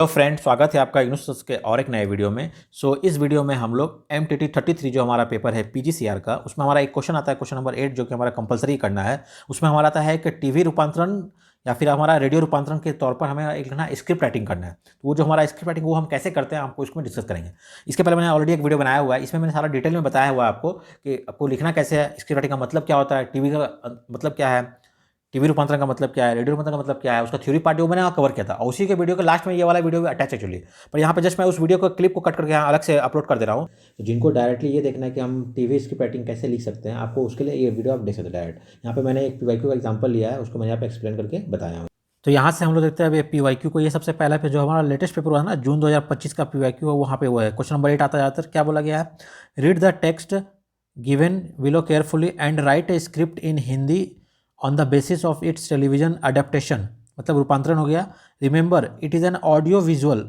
तो फ्रेंड, स्वागत है आपका इग्नोस के और एक नए वीडियो में। इस वीडियो में हम लोग MTT 33 जो हमारा पेपर है PGCR का, उसमें हमारा एक क्वेश्चन आता है, क्वेश्चन नंबर 8, जो कि हमारा कंपलसरी करना है। उसमें हमारा आता है कि टीवी रूपांतरण या फिर हमारा रेडियो रूपांतरण के तौर पर हमें एक लिखना स्क्रिप्ट राइटिंग करना है। तो वो जो हमारा स्क्रिप्ट राइटिंग वो हम कैसे करते हैं आपको इसमें डिस्कस करेंगे। इसके पहले मैंने ऑलरेडी एक वीडियो बनाया हुआ है, इसमें मैंने सारा डिटेल में बताया हुआ है आपको कि आपको लिखना कैसे है, स्क्रिप्ट राइटिंग का मतलब क्या होता है, टीवी का मतलब क्या है, टीवी रूपांतरण का मतलब क्या है, रेडियो रूपांतरण का मतलब क्या है, उसका थ्योरी पार्ट वो मैंने वहाँ कवर किया था। और उसी के वीडियो के लास्ट में ये वाला वीडियो भी अटैच है एक्चुअली। पर यहाँ पे जस्ट मैं उस वीडियो को क्लिप को कट करके यहाँ अलग से अपलोड कर दे रहा हूँ। तो जिनको डायरेक्टली ये देखना है कि हम टीवी स्क्रिप्ट राइटिंग कैसे लिख सकते हैं, आपको उसके लिए ये वीडियो आप देख सकते हैं डायरेक्ट। यहाँ पे मैंने एक PYQ का एग्जाम्पल लिया है, उसको मैं यहाँ पे एक्सप्लेन करके बताया हूँ। तो यहाँ से हम लोग देखते हैं अभी PYQ को। ये सबसे पहला पे जो हमारा लेटेस्ट पेपर हुआ है ना, जून 2025 का PYQ है, वहाँ पे वो है। क्वेश्चन नंबर 8 आता जाता है, क्या बोला गया है, read the text given below carefully and write a script in Hindi on the basis of its television adaptation. मतलब रूपांतरण हो गया। Remember it is an audio visual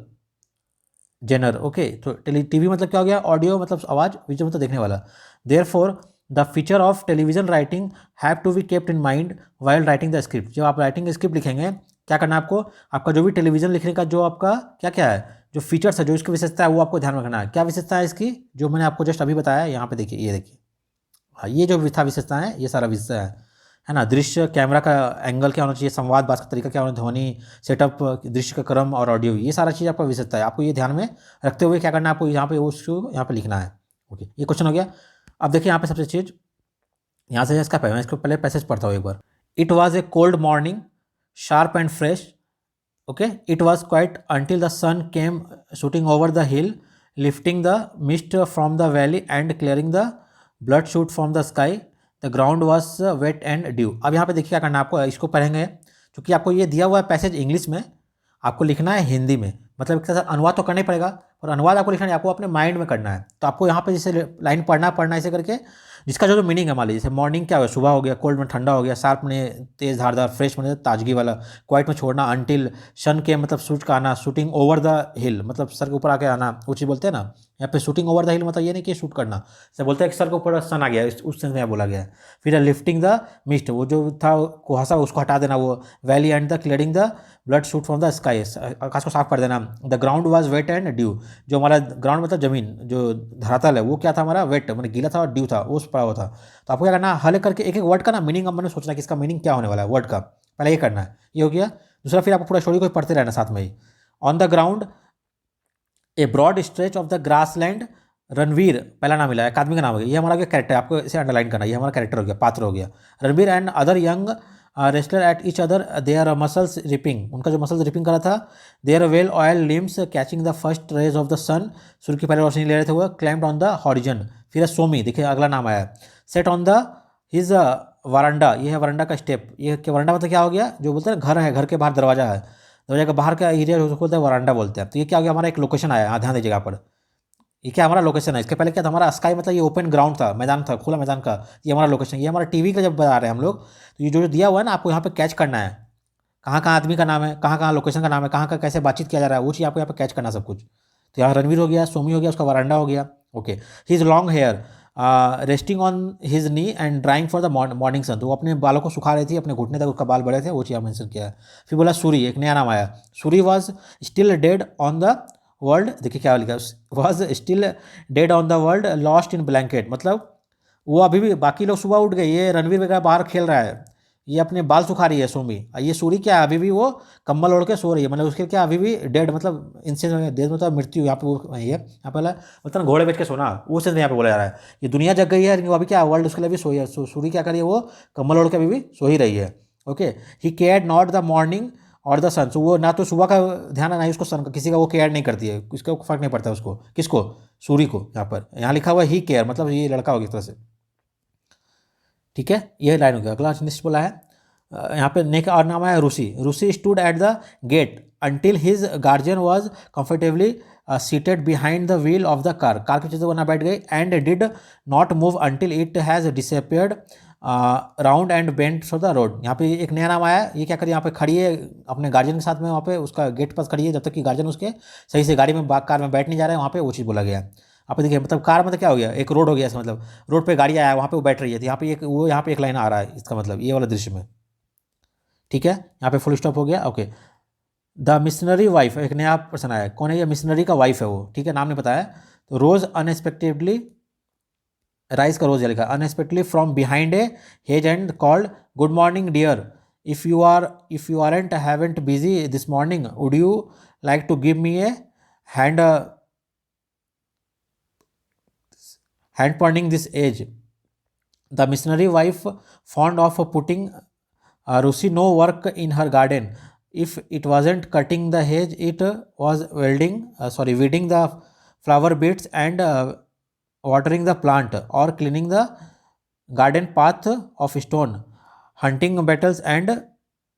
genre. Okay, तो टीवी मतलब क्या हो गया, ऑडियो मतलब आवाज़, विजुअल मतलब देखने वाला। Therefore the feature of television writing have to be kept in mind while writing the script. जब आप राइटिंग स्क्रिप्ट लिखेंगे, क्या करना है आपको, आपका जो भी टेलीविजन लिखने का जो आपका क्या क्या है, जो फीचर्स है, जो इसकी विशेषता है, वो आपको ध्यान में रखना है। क्या विशेषता है इसकी, जो मैंने आपको जस्ट अभी बताया, यहाँ पे देखिए, ये देखिए, हाँ, ये जो विशेषता है, ये सारा विशेषता है ना। दृश्य, कैमरा का एंगल क्या होना चाहिए, संवाद बात का तरीका क्या होना, ध्वनि सेटअप, दृश्य का क्रम और ऑडियो, ये सारा चीज़ आपका विशेषता है। आपको ये ध्यान में रखते हुए क्या करना है, आपको यहाँ पे उसको यहाँ पे लिखना है। ओके, ये क्वेश्चन हो गया। अब देखिए यहाँ पे सबसे चीज़, यहाँ से इसका मैं इसको पहले पैसेज पढ़ता हूँ एक बार। It was a cold morning, sharp and fresh. Okay, it was quite until the sun came shooting over the hill, lifting the mist from the valley and clearing the blood shoot from the sky. The ground was wet and dew. अब यहाँ पे देखिए क्या करना है आपको, इसको पढ़ेंगे क्योंकि आपको ये दिया हुआ है पैसेज इंग्लिश में, आपको लिखना है हिंदी में। मतलब एक तरह से अनुवाद तो करना ही पड़ेगा, और अनुवाद आपको लिखना है, आपको अपने माइंड में करना है। तो आपको यहाँ पे जैसे लाइन पढ़ना ऐसे करके, जिसका जो मीनिंग है, मान लीजिए जैसे मॉर्निंग क्या हो गया, सुबह हो गया, कोल्ड में ठंडा हो गया, शार्प में तेज धारदार, फ्रेश में ताजगी वाला, क्वाइट में छोड़ना, अंटिल सन के मतलब सूट का आना, शूटिंग ओवर द हिल मतलब सर के ऊपर आके आना, वो चीज़ बोलते हैं ना। यहाँ पे शूटिंग ओवर द हिल मतलब ये नहीं कि शूट करना, जैसे बोलते हैं कि सर के ऊपर सन आ गया, उस सेंस में बोला गया है। फिर लिफ्टिंग द मिस्ट, वो जो था कुहासा उसको हटा देना, वो valley and the clearing the blood shoot from the sky, आकाश को साफ कर देना। The ground was wet and dew, जो हमारा ग्राउंड मतलब जमीन, जो धरातल है, वो क्या था हमारा, वेट मतलब गीला था, और ड्यू था, वो पड़ा हुआ था। तो आपको क्या करना है, हल करके एक एक वर्ड का ना मीनिंग अब मैंने सोचना कि इसका मीनिंग क्या होने वाला है वर्ड का, पहले ये करना है। ये हो गया। दूसरा, फिर आपको पूरा स्टोरी को पढ़ते रहना साथ में ही। On the ground a broad stretch of the grass land, Ranveer पहला नाम मिला है, एक आदमी का नाम हो गया, ये हमारा क्या कैरेक्टर है, आपको इसे अंडरलाइन करना है, ये हमारा कैरेक्टर हो गया, पात्र हो गया। Ranveer and other young wrestler at each other, their muscles ripping, उनका जो मसल्स रिपिंग करा था। Their well oil limbs catching the first rays of the sun, सूर्य की पहले रोशनी ले रहे थे वो। क्लाइम्ड ऑन द हॉरिजन, फिर सोमी, देखिए अगला नाम आया। सेट ऑन द हिज वरांडा, ये है वरांडा का स्टेप, ये वरांडा मतलब क्या हो गया, जो बोलते हैं घर है, घर के बाहर दरवाजा है, दरवाजा के बाहर का एरिया उसको बोलते हैं वरांडा बोलते हैं। तो ये क्या हो गया, हमारा एक लोकेशन आया, ध्यान दीजिएगा पर, ये क्या हमारा लोकेशन है। इसके पहले क्या था हमारा, स्काई मतलब ये ओपन ग्राउंड था, मैदान था, खुला मैदान का, ये हमारा लोकेशन। ये हमारा टीवी का जब बता रहे हैं हम लोग, तो ये जो दिया हुआ है ना, आपको यहाँ पे कैच करना है, कहाँ कहाँ आदमी का नाम है, कहाँ कहाँ लोकेशन का नाम है, कहाँ कहाँ कैसे बातचीत किया जा रहा है, वो चीज़ आपको यहाँ पे कैच करना सब कुछ। तो यहाँ रणवीर हो गया, सोमी हो गया, उसका वरांडा हो गया। Okay, his long hair resting on his knee and drying for the morning sun, तो वो अपने बालों को सुखा रही थी, अपने घुटने तक उसका बाल बड़े थे, वो चीज़ मेंशन किया है। फिर बोला सूरी, एक नया नाम आया, Suri was still dead on the world, देखिए क्या लिखा, was still dead on the world lost in blanket, मतलब वो अभी भी, बाकी लोग सुबह उठ गए, ये रणवीर वगैरह बाहर खेल रहा है, ये अपने बाल सुखा रही है सोमी, ये सूरी क्या है, अभी भी वो कंबल ओढ़ के सो रही है, मतलब उसके क्या अभी भी डेड मतलब इनसे डेड मतलब मृत्यु, यहाँ पे वो है, यहाँ पे बोलता ना घोड़े बेच के सोना, वो सेंस में यहाँ पे बोला जा रहा है। ये दुनिया जग गई है, लेकिन अभी क्या वर्ल्ड उसके लिए भी सोई है, सूरी क्या करिए, वो कंबल ओढ़ के अभी भी सो ही रही है। Okay, he cared not the morning और द सन, वो ना तो सुबह का ध्यान है ना ही उसको सन का, किसी का वो केयर नहीं करती है, इसका फर्क नहीं पड़ता उसको, किसको, सूरी को। यहाँ पर यहाँ लिखा हुआ ही केयर, मतलब ये लड़का हो गया इस तरह से। ठीक है, ये लाइन हो गया। अगला नेक्स्ट बोला है, यहाँ पे नेक और नाम है रूसी, Rusty stood at the gate until his guardian was comfortably seated behind the wheel of the car, car के पीछे वो ना बैठ गई, and did not move until it has disappeared round and bent for the road. यहाँ पे एक नया नाम आया, ये क्या करिए, यहाँ पे खड़ी है अपने गार्जियन के साथ में, वहाँ पे उसका गेट पास खड़ी है, जब तक कि गार्जियन उसके सही से गाड़ी में कार में बैठ नहीं जा रहे हैं, वहाँ पे वो चीज़ बोला गया। आप देखिए, मतलब कार मतलब क्या हो गया, एक रोड हो गया इसका मतलब, रोड पे गाड़ी आया, वहाँ पे वो बैठ रही है, तो यहाँ पे एक वो यहाँ पे एक लाइन आ रहा है, इसका मतलब ये वाला दृश्य में। ठीक है, यहाँ पे फुल स्टॉप हो गया। ओके, द मिशनरी वाइफ, एक नया पर्सन आया है, कौन है ये? मिशनरी का वाइफ है वो, ठीक है, नाम नहीं बताया। तो रोज अनएक्सपेक्टेडली, राइज का रोज लिखा, unexpectedly from behind a hedge and called good morning dear, if you aren't haven't busy this morning would you like to give me a hand hand pointing this edge. The missionary wife fond of putting Rusi no work in her garden. If it wasn't cutting the hedge, it was weeding the flower beds and watering the plant or cleaning the garden path of stone, hunting beetles and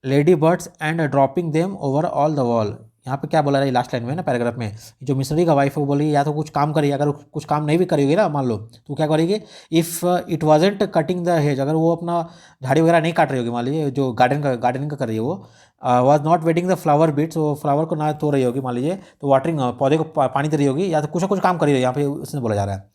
ladybirds and dropping them over all the wall. यहाँ पे क्या बोला रहा है last line में ना paragraph में, जो मिशनरी का वाइफ है वो बोली या तो कुछ काम करिए, अगर कुछ काम नहीं भी करेगी ना मान लो तो क्या करेगी, if it wasn't cutting the hedge, अगर वो अपना झाड़ी वगैरह नहीं काट रही होगी, मान लीजिए जो गार्डनिंग का कर रही है वो, was not waiting the flower beats, वो फ्लावर को ना तोड़ रही होगी मान लीजिए, तो वाटरिंग पौधे को पानी दे रही होगी, या तो कुछ ना कुछ काम कर रही है, यहाँ पे उसने बोला जा रहा है।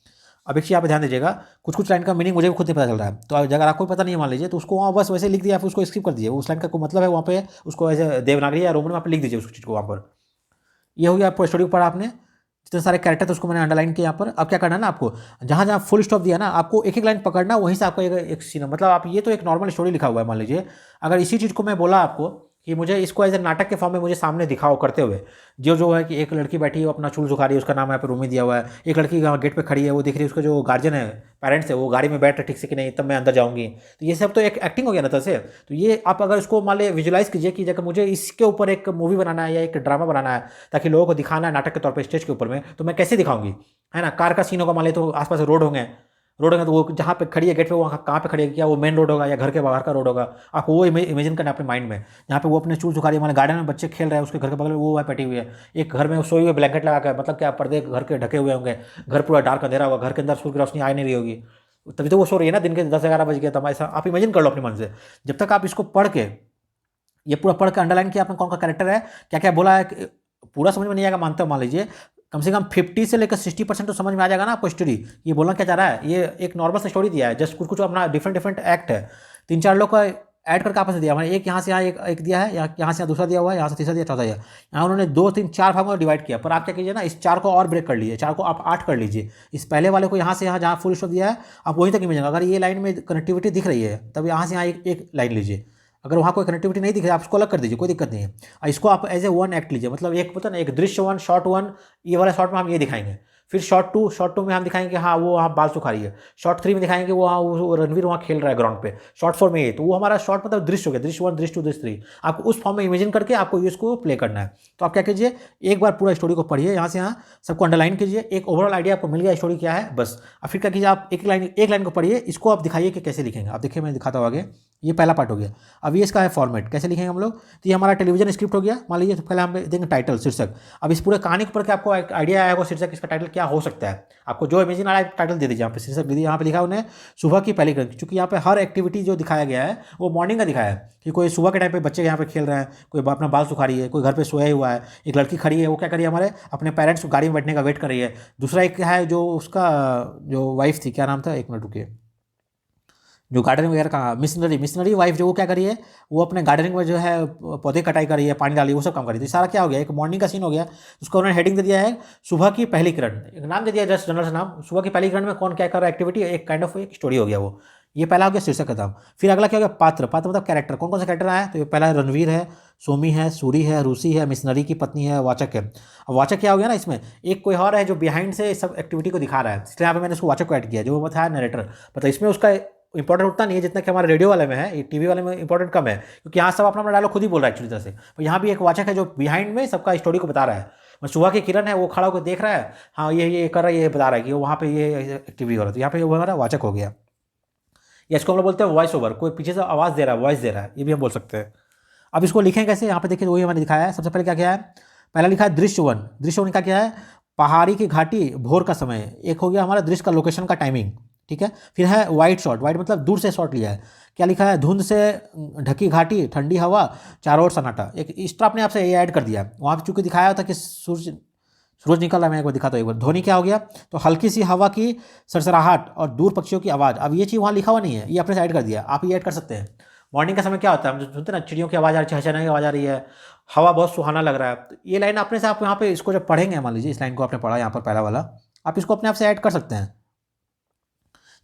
अब एक चीज़ यहाँ पे ध्यान दीजिएगा, कुछ कुछ लाइन का मीनिंग मुझे भी खुद नहीं पता चल रहा है, तो अगर आपको पता नहीं है मान लीजिए तो उसको वहाँ बस वैसे लिख दिया, फिर उसको स्किप कर दीजिए, उस लाइन का कोई मतलब है वहाँ पे उसको ऐसे देवनागरी या रोमन में आप लिख दीजिए उस चीज़ को वहाँ पर। ये हो गया आपको स्टोरी पढ़ा आपने, जितने सारे कैरेक्टर थे उसको मैंने अंडरलाइन किया यहाँ पर। अब क्या करना है ना आपको, जहाँ जहाँ फुल स्टॉप दिया ना आपको एक एक लाइन पकड़ना, वहीं से आपको एक सीन, मतलब आप ये तो एक नॉर्मल स्टोरी लिखा हुआ है मान लीजिए, अगर इसी चीज़ को मैं बोला आपको कि मुझे इसको एज ए नाटक के फॉर्म में मुझे सामने दिखाओ करते हुए, जो है कि एक लड़की बैठी है वो अपना चूल झुका रही है, उसका नाम यहाँ पे रूमी दिया हुआ है, एक लड़की यहाँ गेट पे खड़ी है वो दिख रही है, उसका जो गार्जियन है पेरेंट्स है वो गाड़ी में बैठ रहे ठीक से कि नहीं तब मैं अंदर जाऊँगी, तो ये सब तो एक एक्टिंग हो गया ना तरह से। तो ये आप अगर इसको मान ली विजुलाइज कीजिए कि जब मुझे इसके ऊपर एक मूवी बनाना है या एक ड्रामा बनाना है ताकि लोगों को दिखाना है नाटक के तौर पर स्टेज के ऊपर में, तो मैं कैसे दिखाऊंगी, है ना। कार का सीन होगा मान ली तो आसपास रोड होंगे तो वो जहाँ पे खड़ी है गेट पे वहाँ कहाँ पे खड़ी है, क्या वो मेन रोड होगा या घर के बाहर का रोड होगा, आपको वो इमेजिन करना है अपने माइंड में। जहाँ पे वो अपने चूल झुका रही है, मान गार्डन में बच्चे खेल रहे हैं, उसके घर के बगल में वो वहाँ बैठी हुई है, एक घर में सोई हुई ब्लैंकेट लगा कर, मतलब क्या पर्दे घर के ढके हुए होंगे, घर पूरा डार्क अंधेरा होगा, घर के अंदर सूर्य की रोशनी आ नहीं रही होगी, तभी तो वो सो रही है ना, दिन के 10-11 बज गया, तो ऐसा आप इमेजिन कर लो अपने मन से। जब तक आप इसको पढ़ के, ये पूरा पढ़ के अंडरलाइन किया आपने कौन का कैरेक्टर है, क्या क्या बोला है, पूरा समझ में नहीं आएगा मानते हो मान लीजिए, कम से कम 50 से लेकर 60% तो समझ में आ जाएगा ना आपको स्टोरी, ये बोलना क्या चाह रहा है। ये एक नॉर्मल सा स्टोरी दिया है, जस्ट कुछ कुछ अपना डिफरेंट एक्ट है, 3-4 लोग का ऐड करके आपस में दिया, मैंने एक यहाँ से यहाँ एक दिया है, यहाँ से यहाँ दूसरा दिया हुआ है, यहाँ से तीसरा दिया, चौथा दिया, यहाँ उन्होंने 2-3-4 भागों में डिवाइड किया। पर आप क्या कीजिए ना, इस 4 को और ब्रेक कर लीजिए, 4 को आप 8 कर लीजिए, इस पहले वाले को यहाँ से यहाँ जहाँ फुल स्टॉप दिया है आप वहीं तक इमेज, अगर ये लाइन में कनेक्टिविटी दिख रही है तब यहाँ से यहाँ एक लाइन लीजिए, अगर वहाँ कोई कनेक्टिविटी नहीं दिख रही है आप उसको अलग कर दीजिए, कोई दिक्कत नहीं है। इसको आप एज ए वन एक्ट लीजिए, मतलब एक पता ना एक दृश्य 1 शॉट 1, ये वाला शॉट में हम ये दिखाएंगे, फिर शॉट टू में हम दिखाएंगे हाँ वो वहाँ बाल सुखा रही है, शॉट 3 में दिखाएंगे वो रणवीर वहाँ खेल रहा है ग्राउंड पे, शॉट 4 में ये, तो वो हमारा शॉट मतलब दृश्य हो गया, दृश्य 1 दृश्य 2 दृश्य 3, आपको उस फॉर्म में इमेजिन करके आपको इसको प्ले करना है। तो आप क्या कीजिए, एक बार पूरा स्टोरी को पढ़िए, यहाँ से यहाँ सबको अंडरलाइन कीजिए, एक ओवरऑल आइडिया आपको मिल गया स्टोरी क्या है बस। अब फिर क्या कीजिए, आप एक लाइन को पढ़िए, इसको आप दिखाइए कि कैसे लिखेंगे। आप देखिए मैं दिखाता हूँ आगे, ये पहला पार्ट हो गया। अब ये इसका है फॉर्मेट, कैसे लिखेंगे हम लोग, तो ये हमारा टेलीविजन स्क्रिप्ट हो गया मान लीजिए, तो पहले हम देंगे टाइटल शीर्षक। अब इस पूरे कहानी को पढ़ के आपको एक आइडिया आया वो शीर्षक इसका टाइटल क्या हो सकता है, आपको जो इमेजिन आ रहा है टाइटल दे दीजिए, यहाँ पे शीर्षक दे दीजिए। यहाँ पे लिखा उन्हें सुबह की पहली किरण, क्योंकि यहाँ पे हर एक्टिविटी जो दिखाया गया है वो मॉर्निंग का दिखाया है, कि कोई सुबह के टाइम पे बच्चे यहाँ पे खेल रहे हैं, कोई अपना बाल सुखा रही है, कोई घर पे सोया हुआ है, एक लड़की खड़ी है वो क्या करी है हमारे अपने पेरेंट्स को गाड़ी में बैठने का वेट कर रही है। दूसरा एक है जो उसका जो वाइफ थी, क्या नाम था, एक मिनट रुकिए, जो गार्डनिंग वगैरह का मिशनरी वाइफ जो वो क्या करी है, वो अपने गार्डनिंग में जो है पौधे कटाई कर रही है, पानी डाली, वो सब काम कर रही है। तो सारा क्या हो गया, एक मॉर्निंग का सीन हो गया, उसको उन्होंने हेडिंग दे दिया है सुबह की पहली किरण, एक नाम दे दिया जस्ट जनरल सा नाम, सुबह की पहली किरण में कौन क्या कर रहा है एक्टिविटी, एक काइंड ऑफ एक स्टोरी हो गया वो। ये पहला हो गया शीर्षक का नाम। फिर अगला क्या हो गया, पात्र मतलब कैरेक्टर, कौन कौन सा कैरेक्टर आया, तो ये पहला रणवीर है, सोमी है, सूरी है, रूसी है, मिशनरी की पत्नी है, वाचक है। अब वाचक क्या हो गया ना, इसमें एक कोई और है जो बिहाइंड से सब एक्टिविटी को दिखा रहा है, इसलिए यहाँ पे मैंने उसको वाचक को ऐड किया, जो बताया नरेटर, मतलब इसमें उसका इंपॉर्टेंट उतना नहीं है जितना कि हमारे रेडियो वाले में है, ये टीवी वाले में इंपॉर्टेंट कम है, क्योंकि यहाँ सब अपना डायलॉग खुद ही बोल रहा है एक्चुअली तरह से। तो यहाँ भी एक वाचक है जो बिहाइंड में सबका स्टोरी को बता रहा है, सुबह की किरण है वो खड़ा होकर देख रहा है, हाँ ये कर रहा है, ये बता रहा है कि वहाँ पे ये एक्टिविटी हो रहा है, तो यहाँ पे वो हमारा वाचक हो गया। या इसको हम लोग बोलते हैं वॉइस ओवर, कोई पीछे से आवाज़ दे रहा है, वॉइस दे रहा है, ये भी हम बोल सकते हैं। अब इसको लिखें कैसे, यहाँ पे देखिए वही मैंने दिखाया है। सबसे पहले क्या किया है, पहला लिखा है दृश्य 1, दृश्य 1 का क्या है, पहाड़ी की घाटी भोर का समय, एक हो गया हमारा दृश्य का लोकेशन का टाइमिंग, ठीक है। फिर है वाइट शॉट, वाइट मतलब दूर से शॉट लिया है, क्या लिखा है, धुंध से ढकी घाटी, ठंडी हवा, चारों ओर सन्नाटा, एक एक्स्ट्रा अपने आप से ये ऐड कर दिया। वहाँ पर चूंकि दिखाया था कि सूरज निकल रहा है, मैं एक बार दिखाता हूँ एक बार। ध्वनि क्या हो गया, तो हल्की सी हवा की सरसराहट और दूर पक्षियों की आवाज़। अब ये चीज़ वहाँ लिखा हुआ नहीं है, ये अपने से ऐड कर दिया, आप ये ऐड कर सकते हैं। मॉर्निंग का समय क्या होता है, हम जो सुनते हैं ना चिड़ियों की आवाज़ आ रही है, चहचहाने की आवाज़ आ रही है, हवा बहुत सुहाना लग रहा है, तो ये लाइन अपने से आप यहाँ पे इसको जब पढ़ेंगे, मान लीजिए इस लाइन को आपने पढ़ा यहाँ पर पहला वाला, आप इसको अपने आप से ऐड कर सकते हैं।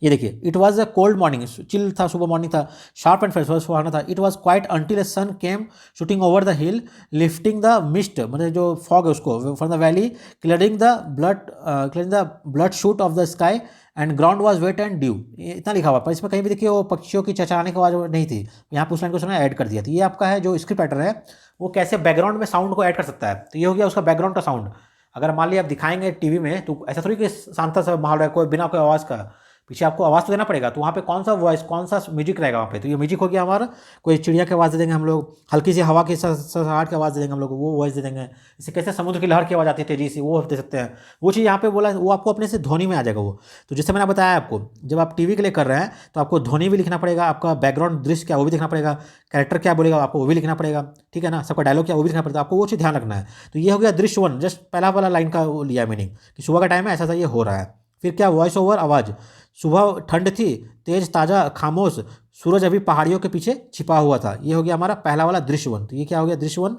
ये देखिए, it was a cold morning, chill था, सुबह मॉर्निंग था, शार्प एंड फ्रेश सुहाना था। It was quite until a sun came shooting over the hill lifting the mist, मतलब जो फॉग है उसको from the valley, clearing the blood shoot of the sky and ground was wet and dew. इतना लिखा हुआ, पर इसमें कहीं भी देखिए वो पक्षियों की चहचहाने की आवाज़ नहीं थी, यहाँ पर उस लाइन को उसने ऐड कर दिया। तो ये आपका है जो स्क्रिप्ट राइटर है वो कैसे बैकग्राउंड में साउंड को ऐड कर सकता है। तो ये हो गया उसका बैकग्राउंड का साउंड। अगर मान लिया आप दिखाएंगे टीवी में तो ऐसा थोड़ी कि शांत सा माहौल है, कोई बिना कोई आवाज़ का, पीछे आपको आवाज़ तो देना पड़ेगा। तो वहाँ पे कौन सा वॉइस, कौन सा म्यूजिक रहेगा वहाँ पे, तो ये म्यूजिक हो गया हमारा, कोई चिड़िया की आवाज़ दे देंगे हम लोग, हल्की सी हवा की सड़सड़ाहट की आवाज़ दे देंगे हम लोग, वो वॉइस दे देंगे। इसे कैसे समुद्र की लहर की आवाज़ आती है तेजी से, वो दे सकते हैं। वो चीज़ यहाँ पे बोला, वो आपको अपने से ध्वनि में आ जाएगा वो। तो जैसे मैंने बताया आपको, जब आप टीवी के लिए कर रहे हैं तो आपको ध्वनि भी लिखना पड़ेगा, आपका बैकग्राउंड दृश्य क्या वो भी देखना पड़ेगा, कैरेक्टर क्या बोलेगा आपको वो भी लिखना पड़ेगा, ठीक है ना, सबका डायलॉग क्या वो भी लिखना पड़ेगा, आपको वो चीज़ ध्यान रखना है। तो ये हो गया दृश्य वन, जस्ट पहला वाला लाइन का वो लिया मीनिंग कि सुबह का टाइम है, ऐसा ये हो रहा है। फिर क्या, वॉइस ओवर आवाज़, सुबह ठंड थी, तेज ताज़ा खामोश, सूरज अभी पहाड़ियों के पीछे छिपा हुआ था। ये हो गया हमारा पहला वाला दृश्य वन। तो ये क्या हो गया दृश्य वन,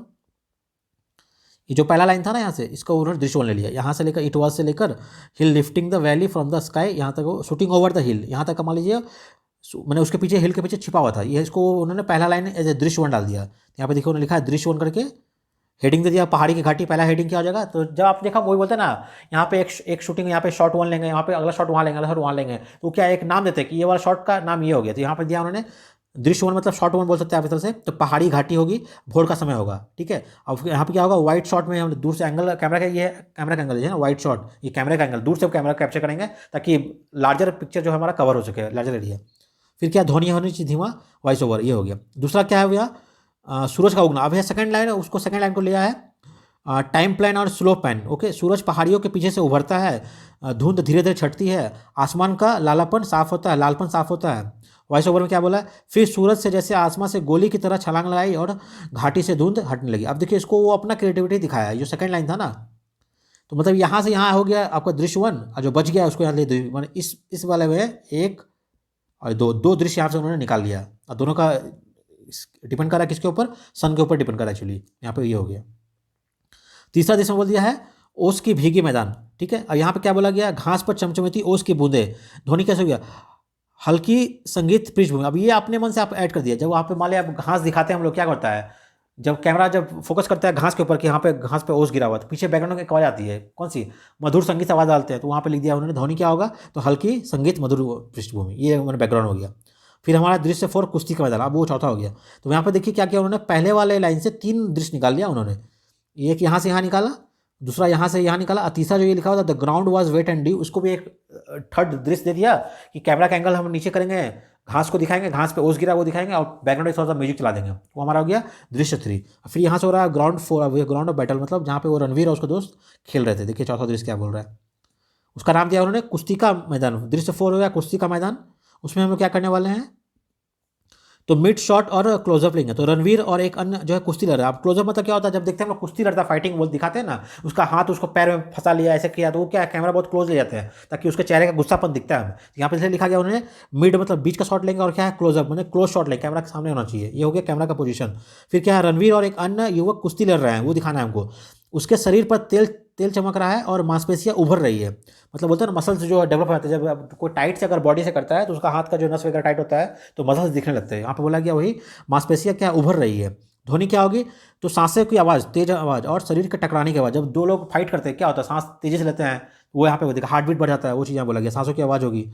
ये जो पहला लाइन था ना यहाँ से, इसका उन्होंने दृश्य वन ले लिया। यहाँ से लेकर इट वाज से लेकर hill lifting the valley from the sky, यहाँ तक वो शूटिंग ओवर द हिल, यहाँ तक मान लीजिए मैंने उसके पीछे हिल के पीछे छिपा हुआ था, ये इसको उन्होंने पहला लाइन एज ए दृश्य वन डाल दिया। यहाँ पे देखिए उन्होंने लिखा है दृश्य वन करके, हेडिंग दे दिया पहाड़ी की घाटी, पहला हेडिंग क्या हो जाएगा। तो जब आप देखा वही बोलते हैं ना, यहाँ पे एक शूटिंग, यहाँ पे शॉट वन लेंगे, यहाँ पे अगला शॉट वहाँ लेंगे, अगला शॉट वहाँ लेंगे, तो क्या एक नाम देते हैं कि ये वाला शॉट का नाम ये हो गया। तो यहाँ पे दिया उन्होंने दृश्य वन, मतलब शॉट वन बोल सकते हैं आप इस तरह से। तो पहाड़ी घाटी होगी, भोर का समय होगा, ठीक है। अब यहाँ पे क्या होगा, वाइट शॉट में हम दूर से एंगल कैमरा का, ये कैमरा का एंगल है ना वाइट शॉट, ये कैमरे का एंगल, दूर से कैमरा कैप्चर करेंगे ताकि लार्जर पिक्चर जो हमारा कवर हो सके, लार्जर एरिया। फिर क्या, ध्वनि होनी चाहिए धीमा, वॉइस ओवर, ये हो गया। दूसरा क्या है भैया, सूरज का उगना। अब यह सेकंड लाइन है, उसको सेकंड लाइन को लिया है टाइम प्लान और स्लो पैन। ओके, सूरज पहाड़ियों के पीछे से उभरता है, धुंध धीरे धीरे छटती है, आसमान का लालापन साफ होता है, लालपन साफ होता है। वॉइस ओवर में क्या बोला है, फिर सूरज से जैसे आसमान से गोली की तरह छलांग लगाई और घाटी से धुंध हटने लगी। अब देखिए इसको वो अपना क्रिएटिविटी दिखाया है, जो सेकंड लाइन था ना, तो मतलब यहाँ से यहाँ हो गया आपका दृश्य वन, और जो बच गया उसको यहाँ ले दो, मैंने इस वाले में एक और दो दृश्य यहाँ से उन्होंने निकाल लिया, और दोनों का डिपेंड कर रहा है किसके ऊपर, सन के ऊपर डिपेंड कर रहा है एक्चुअली। यहाँ पे ये हो गया। तीसरा दृश्य बोल दिया है ओस की भीगी मैदान, ठीक है। अब यहाँ पे क्या बोला गया, घास पर चमचमती ओस की बूंदे, ध्वनि कैसे हो गया, हल्की संगीत पृष्ठभूमि। अब ये अपने मन से आप ऐड कर दिया। जब वहाँ पे मान लिया आप घास दिखाते हैं हम लोग, क्या करता है जब कैमरा जब फोकस करता है घास के ऊपर कि यहाँ पे घास पे ओस गिरा हुआ, तो पीछे बैकग्राउंड में एक आवाज़ आती है, कौन सी, मधुर संगीत आवाज़ डालते हैं, तो वहाँ पे लिख दिया उन्होंने ध्वनि क्या होगा, तो हल्की संगीत मधुर पृष्ठभूमि, ये हमारा बैकग्राउंड हो गया। फिर हमारा दृश्य फोर कुश्ती का मैदान, अब वो चौथा हो गया। तो यहाँ पे देखिए क्या किया उन्होंने, पहले वाले लाइन से तीन दृश्य निकाल लिया उन्होंने, एक यहाँ से यहाँ निकाला, दूसरा यहाँ से यहाँ निकाला, तीसरा जो ये लिखा हुआ था the ground was wet and dew, उसको भी एक थर्ड दृश्य दे दिया कि कैमरा का एंगल हम नीचे करेंगे, घास को दिखाएंगे, घास पे ओस गिरा वो दिखाएंगे, और बैकग्राउंड में थोड़ा सा म्यूजिक चला देंगे, वो हमारा हो गया दृश्य थ्री। फिर यहाँ से हो रहा है ground four, ground of battle, मतलब जहाँ पे वो रणवीर और उसके दोस्त खेल रहे थे। देखिए चौथा दृश्य क्या बोल रहा है, उसका नाम दिया उन्होंने कुश्ती का मैदान। दृश्य फोर हो गया कुश्ती का मैदान, उसमें हम लोग क्या करने वाले हैं, तो मिड शॉट और क्लोजअप लेंगे। तो रणवीर और एक अन्य जो है कुश्ती लड़ रहा है। अब क्लोजअप मतलब क्या होता है, जब देखते हैं हम लोग कुश्ती लड़ता है, फाइटिंग वो दिखाते हैं ना, उसका हाथ उसको पैर में फंसा लिया, ऐसे किया, तो वो क्या है, कैमरा बहुत क्लोज ले जाते हैं ताकि उसके चेहरे का गुस्सापन दिखता है हमें। तो यहाँ पे इसलिए लिखा गया उन्होंने मिड मतलब बीच का शॉट लेंगे, और क्या है क्लोजअप मतलब क्लोज शॉट लेंगे, कैमरा के सामने होना चाहिए, ये हो गया कैमरा का पोजीशन। फिर क्या है, रणवीर और एक अन्य युवक कुश्ती लड़ रहे हैं, वो दिखाना है हमको, उसके शरीर पर तेल तेल चमक रहा है और मांसपेशियाँ उभर रही है, मतलब बोलते हैं ना मसल्स जो डेवलप होते हैं, जब कोई टाइट से अगर बॉडी से करता है तो उसका हाथ का जो नस वगैरह टाइट होता है तो मसल्स दिखने लगते हैं। यहाँ पे बोला गया वही मांसपेशियाँ क्या उभर रही है। ध्वनि क्या होगी, तो सांसें की आवाज़, तेज आवाज़ और शरीर के टकराने की आवाज़। जब दो लोग फाइट करते हैं क्या होता है, सांस तेजी से लेते हैं, वो यहाँ पे देखा हार्ट बीट बढ़ जाता है, वो चीज़ यहाँ बोला गया, सांसों की आवाज़ होगी।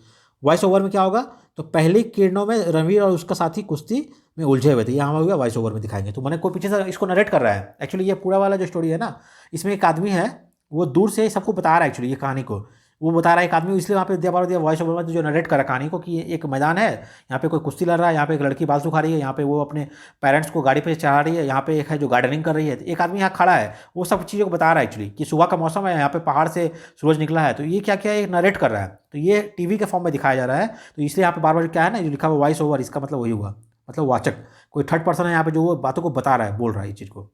वॉइस ओवर में क्या होगा, तो पहली किरणों में रणवीर और उसका साथी कुश्ती में उलझे हुए थे, यहाँ हो गया वॉइस ओवर में दिखाएंगे। तो मैंने कोई पीछे से इसको नरेट कर रहा है, एक्चुअली ये पूरा वाला जो स्टोरी है ना, इसमें एक आदमी है वो दूर से सबको बता रहा है एक्चुअली ये कहानी को, वो बता रहा है एक आदमी, इसलिए वहाँ पे दिया वॉइस ओवर में जो नरेट कर रहा है कहानी को, कि एक मैदान है, यहाँ पे कोई कुश्ती लड़ रहा है, यहाँ पे एक लड़की बाल सुखा रही है, यहाँ पे वो अपने पेरेंट्स को गाड़ी पे चढ़ा रही है, यहाँ पे एक है जो गार्डनिंग कर रही है, एक आदमी यहाँ खड़ा है, वो सब चीज़ों को बता रहा है एक्चुअली कि सुबह का मौसम है, यहाँ पे पहाड़ से सूरज निकला है। तो ये क्या क्या है, नरेट कर रहा है, तो ये टीवी के फॉर्म में दिखाया जा रहा है। तो इसलिए यहाँ पे बार बार क्या है ना, जो लिखा हुआ वॉइस ओवर, इसका मतलब वही हुआ, मतलब वाचक, कोई थर्ड पर्सन है यहाँ पे जो वो बातों को बता रहा है, बोल रहा है इस चीज़ को।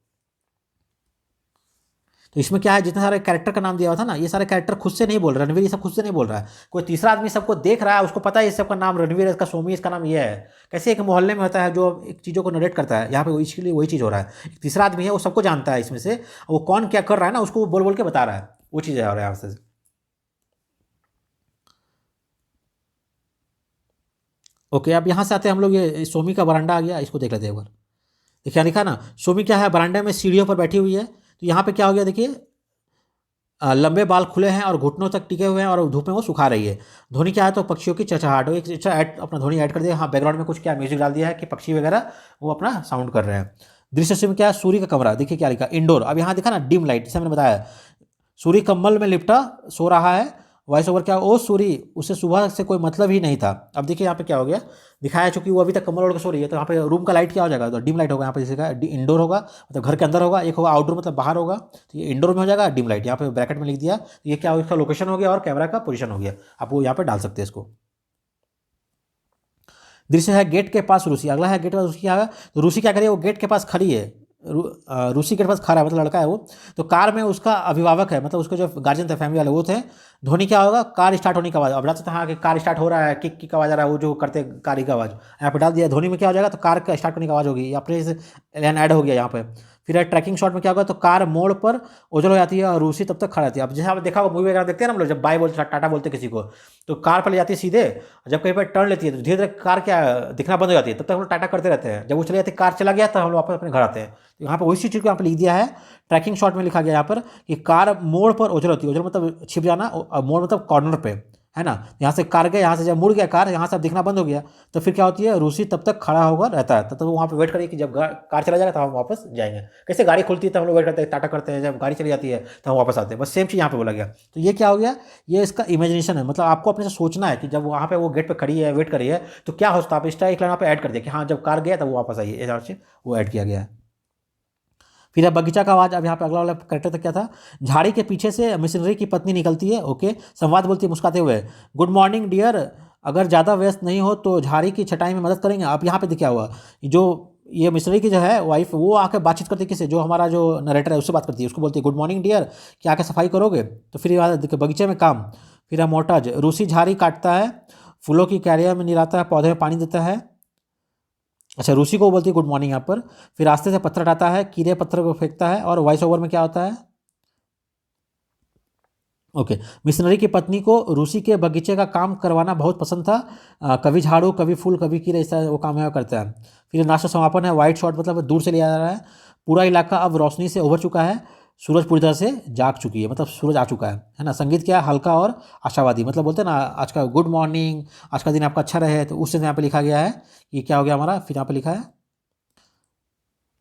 तो इसमें क्या है, जितने सारे कैरेक्टर का नाम दिया हुआ था ना, ये सारे कैरेक्टर खुद से नहीं बोल रहे, रणवीर ये सब खुद से नहीं बोल रहा है, कोई तीसरा आदमी सबको देख रहा है, उसको पता है इस सबका नाम रणवीर है, इसका सोमी, इसका नाम ये है। कैसे एक मोहल्ले में होता है जो एक चीज़ों को नरेट करता है, यहाँ पे इसके लिए वही चीज़ हो रहा है। एक तीसरा आदमी है, वो सबको जानता है इसमें से, वो कौन क्या कर रहा है ना, उसको बोल बोल के बता रहा है, वो चीज़ है और यहाँ से। ओके, अब यहाँ से आते हैं हम लोग, ये सोमी का बरांडा आ गया, इसको देख लेते हैं एक बार। देखिए लिखा ना, सोमी क्या है, बरांडे में सीढ़ियों पर बैठी हुई है। तो यहाँ पे क्या हो गया देखिए, लंबे बाल खुले हैं और घुटनों तक टिके हुए हैं और धूप में वो सुखा रही है। ध्वनि क्या है, तो पक्षियों की चहचहाट। एक अच्छा ऐड अपना ध्वनि ऐड कर दिया, हाँ बैकग्राउंड में कुछ क्या म्यूजिक डाल दिया है कि पक्षी वगैरह वो अपना साउंड कर रहे हैं। दृश्य से में क्या है, सूर्य का कमरा, देखिए क्या लिखा, इंडोर। अब यहाँ देखा ना, डिम लाइट, जैसे मैंने बताया, सूर्य कम्बल में लिपटा सो रहा है। वॉइस ओवर क्या, ओ सूरी, उसे सुबह से कोई मतलब ही नहीं था। अब देखिए यहाँ पे क्या हो गया, दिखाया चूंकि वो अभी तक कम्बल ओढ़ के सो रही है, तो यहाँ पे रूम का लाइट क्या हो जाएगा, तो डिम लाइट होगा। यहाँ पे जैसे का इंडोर होगा मतलब घर के अंदर होगा, एक होगा आउटडोर मतलब बाहर होगा, तो ये इंडोर में हो जाएगा डिम लाइट, यहाँ पे ब्रैकेट में लिख दिया। तो ये क्या हो, इसका लोकेशन हो गया और कैमरा का पोजीशन हो गया, आप वो यहाँ पे डाल सकते हैं इसको। दृश्य है गेट के पास रूसी, अगला है गेट के पास रूसी आ गया। तो रूसी क्या करिए, वो गेट के पास खड़ी है, रूसी के पास खड़ा है, मतलब लड़का है वो। तो कार में उसका अभिभावक है, मतलब उसके जो गार्जियन थे, फैमिली वाले वो थे। ध्वनि क्या होगा, कार स्टार्ट होने की आवाज़। अब डाल सकते हैं हाँ कि कार स्टार्ट हो रहा है, किक की आवाज़ आ रहा है, वो जो करते कार की आवाज़ यहाँ पे डाल दिया। ध्वनि में क्या हो जाएगा, तो कार का स्टार्ट होने की आवाज़ होगी, अपने से लाइन ऐड हो गया यहाँ पे। फिर ट्रैकिंग शॉट में क्या होगा, तो कार मोड़ पर ओझल हो जाती है और रूसी तब तक खड़ा रहती है। अब जैसे आप देखा होगा मूवी वगैरह देखते हैं ना हम लोग, जब बाय बोलते टाटा बोलते किसी को, तो कार पर ले जाती है सीधे, जब कहीं पर टर्न लेती है तो धीरे धीरे कार क्या दिखना बंद हो जाती है, तब तक हम लोग टाटा करते रहते हैं। जब वो चले जाते कार चला गया तो हम लोग वापस अपने घर आते हैं। तो यहाँ पर उसी चीज़ को यहाँ पर लिख दिया है, ट्रैकिंग शॉट में लिखा गया यहाँ पर कि कार मोड़ पर ओझल होती है। ओझल मतलब छिप जाना, मोड़ मतलब कॉर्नर पे, है ना। यहाँ से कार गया, यहाँ से जब मुड़ गया कार, यहाँ से अब दिखना बंद हो गया, तो फिर क्या होती है, रूसी तब तक खड़ा होकर रहता है, तब तक वो वहाँ पे वेट करिए कि जब कार चला जाएगा तो हम वापस जाएंगे। कैसे गाड़ी खुलती है तो हम लोग वेट करते हैं, टाटा करते हैं, जब गाड़ी चली जाती है तो हम वापस आते हैं, बस सेम चीज़ यहाँ पे बोला गया। तो ये क्या हो गया, ये इसका इमेजिनेशन है, मतलब आपको अपने से सोचना है कि जब वहाँ पे वो गेट पे खड़ी है, वेट करी है, तो क्या हो सकता है। आप इस एक लाइन यहाँ पे ऐड कर दिया कि हाँ जब कार गया तब वो वापस आई है, इस से वो ऐड किया गया है। फिर अब बगीचा का आवाज़, अब यहाँ पे अगला वाला कैरेक्टर तक क्या था, झाड़ी के पीछे से मिशनरी की पत्नी निकलती है। ओके, संवाद बोलती है मुस्कुराते हुए, गुड मॉर्निंग डियर, अगर ज़्यादा व्यस्त नहीं हो तो झाड़ी की छटाई में मदद करेंगे। अब यहाँ पे क्या हुआ, जो ये मिशनरी की जो है वाइफ, वो आके बातचीत करती है किससे, जो हमारा जो नरेटर है उससे बात करती है, उसको बोलती है गुड मॉर्निंग डियर, क्या आके सफाई करोगे। तो फिर देखिए बगीचे में काम। फिर मोटाज, रूसी झाड़ी काटता है, फूलों की कैरियर में निराता है, पौधे में पानी देता है। अच्छा, रूसी को बोलती है गुड मॉर्निंग यहाँ पर। फिर रास्ते से पत्थर हटाता है, कीड़े पत्थर को फेंकता है, और वॉइस ओवर में क्या होता है, ओके, मिशनरी की पत्नी को रूसी के बगीचे का काम करवाना बहुत पसंद था। कभी झाड़ू, कभी फूल, कभी कीड़े, इस तरह वो काम यहाँ करता है। फिर नाश्ता समापन है, वाइट शॉट मतलब दूर से लिया जा रहा है। पूरा इलाका अब रोशनी से उभर चुका है, सूरज पूरी तरह से जाग चुकी है, मतलब सूरज आ चुका है ना। संगीत क्या है, हल्का और आशावादी, मतलब बोलते हैं ना आज का गुड मॉर्निंग, आज का दिन आपका अच्छा रहे, तो उस दिन यहाँ पे लिखा गया है कि क्या हो गया हमारा। फिर यहाँ पे लिखा है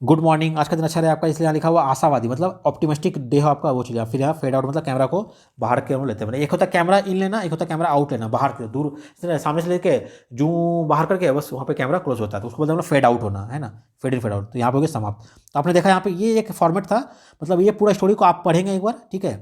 गुड मॉर्निंग, आज का दिन अच्छा रहे आपका, इसलिए यहाँ लिखा हुआ आशावादी, मतलब ऑप्टिमिस्टिक डे हो आपका, वो चीज़। फिर यहाँ फेड आउट मतलब कैमरा को बाहर के हम लेते हैं, मतलब एक होता है कैमरा इन लेना, एक होता है कैमरा आउट लेना, बाहर के दूर सामने से लेके जूँ बाहर करके बस वहाँ पे कैमरा क्लोज होता है, तो उसको बोलते हैं फेड आउट होना, है ना, फेड इन फेड आउट। तो यहाँ पे हो गया समाप्त। तो आपने देखा यहाँ पे ये एक फॉर्मेट था, मतलब ये पूरा स्टोरी को आप पढ़ेंगे एक बार, ठीक है।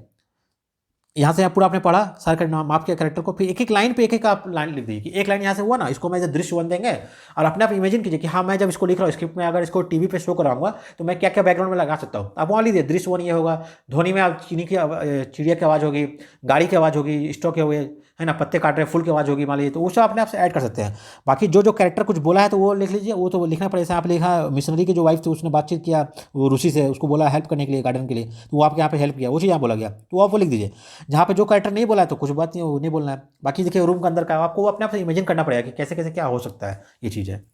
यहाँ से आप पूरा आपने पढ़ा सारे का नाम आपके कैरेक्टर को, फिर एक एक लाइन पे एक एक आप लाइन लिख दीजिए कि एक लाइन यहाँ से हुआ ना, इसको मैं एज दृश्य वन देंगे, और अपने आप इमेजिन कीजिए कि हाँ मैं जब इसको लिख रहा हूँ स्क्रिप्ट में, अगर इसको टीवी पे शो कराऊंगा तो मैं क्या क्या बैकग्राउंड में लगा सकता हूँ, आप वहाँ लीजिए दृश्य वन ये होगा। ध्वनि में आप चिड़िया की आवाज़ होगी, गाड़ी की आवाज़ होगी, स्टॉक हो गए, है ना, पत्ते काट रहे फूल की आवाज़ होगी मान लीजिए, तो वो सब अपने आप से ऐड कर सकते हैं। बाकी जो जो कैरेक्टर कुछ बोला है तो वो लिख लीजिए, वो तो लिखना पड़ेगा। आप लिखा मिशनरी की जो वाइफ थी उसने बातचीत किया वो रूसी से, उसको बोला हेल्प करने के लिए गार्डन के लिए, तो वो आपके यहाँ पे हेल्प किया, वो चीज़ यहाँ बोला गया, तो आप वो लिख दीजिए। जहाँ पे जो कैरेक्टर नहीं बोला है तो कुछ बात नहीं, वो नहीं बोलना है। बाकी देखिए रूम के अंदर का आपको अपने आप से इमेजिन करना पड़ेगा कि कैसे कैसे क्या हो सकता है, ये चीज़ है।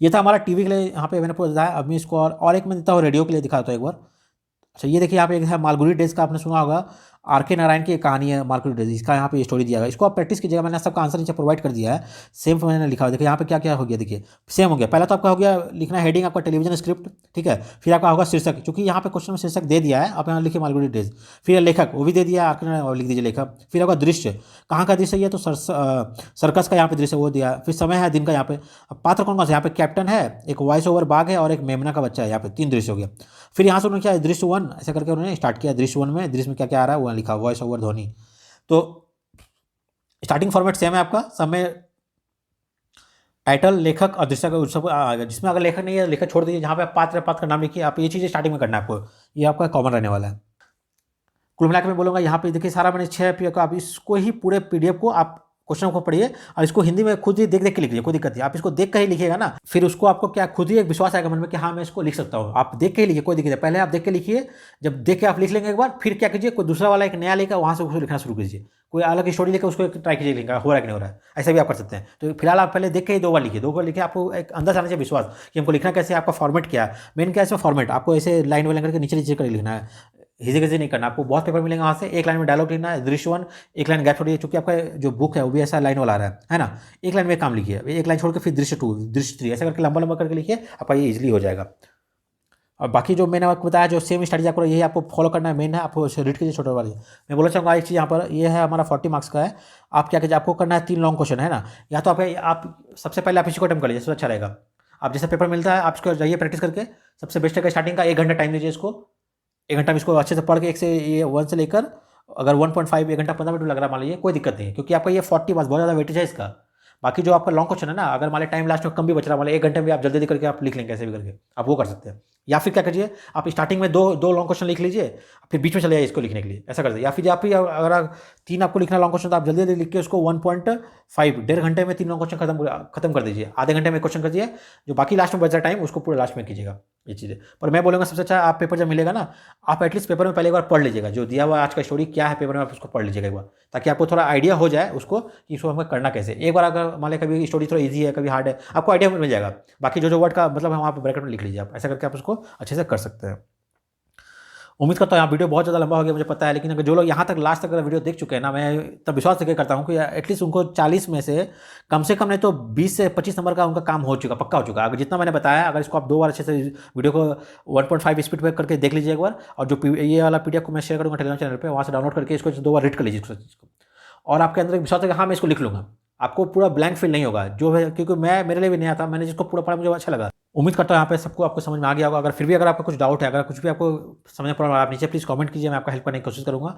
ये था हमारा टीवी के लिए, यहाँ पे मैंने पूरा बताया। अब मैं इसको और एक मैं देता हूँ रेडियो के लिए, दिखाता हूँ एक बार। अच्छा, ये देखिए यहाँ पे एक है मालगुडी डेज का, आपने सुना होगा, आर.के. नारायण की एक कहानी है मालगुडी डेज, इसका यहाँ पे स्टोरी दिया है। इसको आप प्रैक्टिस कीजिएगा, मैंने सबका आंसर नीचे प्रोवाइड कर दिया है, सेम मैंने लिखा हुआ। देखिए यहाँ पे क्या क्या हो गया, देखिए सेम हो गया। पहला तो आपका हो गया लिखना हेडिंग आपका टेलीविजन स्क्रिप्ट, ठीक है। फिर आपका होगा शीर्षक, क्योंकि यहाँ पे क्वेश्चन में शीर्षक दे दिया है, आप यहाँ लिखिए मालगुडी डेज। फिर लेखक वो भी दे दिया आर.के. नारायण, और लिख दीजिए लेखक। फिर आपका दृश्य, कहाँ का दृश्य है, तो सर्कस का यहाँ पे दृश्य वो दिया। फिर समय है दिन का, यहाँ पे पात्र कौन कौन सा, यहाँ पे कैप्टन है, एक वॉइस ओवर बाघ है, और एक मेमना का बच्चा है। यहाँ पे 3 दृश्य हो गया। फिर यहाँ से उन्होंने क्या दृश्य वन ऐसा करके उन्होंने स्टार्ट किया। दृश्य वन में दृश्य में क्या क्या आ रहा है वो लिखा, वॉइस ओवर ध्वनि। तो स्टार्टिंग फॉर्मेट सेम है आपका, सब में टाइटल, लेखक और दृश्य का सब आ गया। जिसमें अगर लेखक नहीं है, लेखक छोड़ दीजिए, जहाँ पे आप पात्र का नाम लिखिए, आप ये चीज़ स्टार्टिंग में करना है आपको, ये आपका कॉमन रहने वाला है। कुल मिलाकर मैं बोलूँगा यहाँ पे देखिए सारा मैंने 6 पी का, आप इसको ही पूरे पीडीएफ को आप क्वेश्चन को पढ़िए और इसको हिंदी में खुद ही देख देख के लिखिए, कोई दिक्कत नहीं। आप इसको देख कर ही लिखिएगा ना, फिर उसको आपको क्या खुद ही एक विश्वास आएगा मन में कि हाँ मैं इसको लिख सकता हूँ। आप देख के ही लिखिए, कोई दिक्कत नहीं। पहले आप देख के लिखिए, जब देख के आप लिख लेंगे एक बार, फिर क्या कीजिए, कोई दूसरा वाला एक नया लेकर वहाँ से उसको लिखना शुरू कीजिए। कोई अलग स्टोरी लेकर उसको ट्राई कीजिए लिखना, हो रहा है कि नहीं हो रहा है, ऐसा भी आप कर सकते हैं। तो फिलहाल आप पहले देख के ही 2 बार लिखिए, 2 बार लिखिए, आपको एक अंदर से आना चाहिए विश्वास कि हमको लिखना कैसे है, आपका फॉर्मेट क्या है। मेन क्या है इसमें फॉर्मेट, आपको ऐसे लाइन वाइन करके नीचे नीचे कर लिखना है, हिजी नहीं करना। आपको बहुत पेपर मिलेंगे वहाँ से, एक लाइन में डायलॉग लिखना है, दृश्य 1, एक लाइन गैप छोड़िए, चूंकि आपका जो बुक है वो भी ऐसा लाइन वाला आ रहा है ना। एक लाइन में काम लिखिए, एक लाइन छोड़ के फिर दृश्य 2, दृश्य 3, ऐसा करके लंबा लंबा करके लिखिए, आपका ये इजीली हो जाएगा। और बाकी जो मैंने आपको बताया जो सेम स्ट्रैटेजी आपको यही आपको फॉलो करना है, मेन है आपको रीड कीजिए छोटे वाली। मैं बोलना चाहूँगा एक चीज़ यहाँ पर, ये है हमारा 40 मार्क्स का है। आप क्या कीजिए, आपको करना है 3 लॉन्ग क्वेश्चन है ना, या तो आप सबसे पहले आप इसी को अटेम्प्ट कर लीजिए, सबसे अच्छा रहेगा। आप जैसे पेपर मिलता है आप इसको जाइए प्रैक्टिस करके, सबसे बेस्ट है स्टार्टिंग का 1 घंटा टाइम दीजिए इसको। 1 घंटा में इसको अच्छे से पढ़ के 1 से लेकर अगर 1.5 1 घंटा 15 मिनट लग रहा है मान लीजिए, कोई दिक्कत नहीं है, क्योंकि आपका ये 40 मार्क्स बहुत ज़्यादा वेटेज है इसका। बाकी जो आपका लॉन्ग क्वेश्चन है ना, अगर मान लीजिए टाइम लास्ट में कम भी बच रहा है, मान लीजिए 1 घंटे में आप जल्दी जल्दी करके आप लिख लेंगे, कैसे भी करके आप वो कर सकते हैं। या फिर क्या कीजिए, आप स्टार्टिंग में दो लॉन्ग क्वेश्चन लिख लीजिए, फिर बीच में चले जाइए इसको लिखने के लिए, ऐसा कर दीजिए। या फिर अगर 3 आपको लिखना लॉन्ग क्वेश्चन, तो आप जल्दी जल्दी लिख के उसको 1.5 डेढ़ घंटे में 3 लॉन्ग क्वेश्चन खत्म कर दीजिए। आधे घंटे में क्वेश्चन कर दीजिए, जो बाकी लास्ट में बचा टाइम उसको पूरे लास्ट में कीजिएगा ये चीज़ें। पर मैं बोलूँगा सबसे अच्छा, आप पेपर जब मिलेगा ना, आप एटलीस्ट पेपर में पहले एक बार पढ़ लीजिएगा, जो दिया हुआ आज का स्टोरी क्या है पेपर में, आप उसको पढ़ लीजिएगा एक बार, ताकि आपको थोड़ा आइडिया हो जाए उसको कि इसको हमें करना कैसे। एक बार अगर मान लीजिए कभी स्टोरी थोड़ा इजी है, कभी हार्ड है, आपको आइडिया मिल जाएगा। बाकी जो वर्ड का मतलब है वहाँ पर ब्रैकेट में लिख लीजिए आप, ऐसा करके आप उसको अच्छे से कर सकते हैं। उम्मीद करता हूँ यहाँ वीडियो बहुत ज़्यादा लंबा हो गया मुझे पता है, लेकिन अगर जो लोग यहाँ तक लास्ट तक अगर वीडियो देख चुके हैं ना, मैं तब विश्वास करता हूँ कि एटलीस्ट उनको 40 में से कम नहीं तो 20 से 25 नंबर का उनका काम हो चुका, पक्का हो चुका। अगर जितना मैंने बताया, अगर इसको आप 2 बार अच्छे से वीडियो को 1.5 स्पीड पर करके देख लीजिए एक बार, और जो ये वाला पीडीएफ को मैं शेयर करूँगा टेलीग्राम चैनल पर, वहाँ से डाउनलोड करके इसको 2 बार रीड कर लीजिए उस चीज़ को, और आपके अंदर एक विश्वास है कि हाँ मैं इसको लिख लूँगा। आपको पूरा ब्लैंक फील नहीं होगा जो है, क्योंकि मेरे लिए भी नहीं आता, मैंने जिसको पूरा पढ़ा मुझे अच्छा लगा। उम्मीद करता हूँ यहाँ पे सबको आपको समझ में आ गया होगा। अगर फिर भी अगर आपका कुछ डाउट है, अगर कुछ भी आपको समझ में पड़ा, आप नीचे प्लीज़ कमेंट कीजिए, मैं आपका हेल्प करने की कोशिश करूँगा।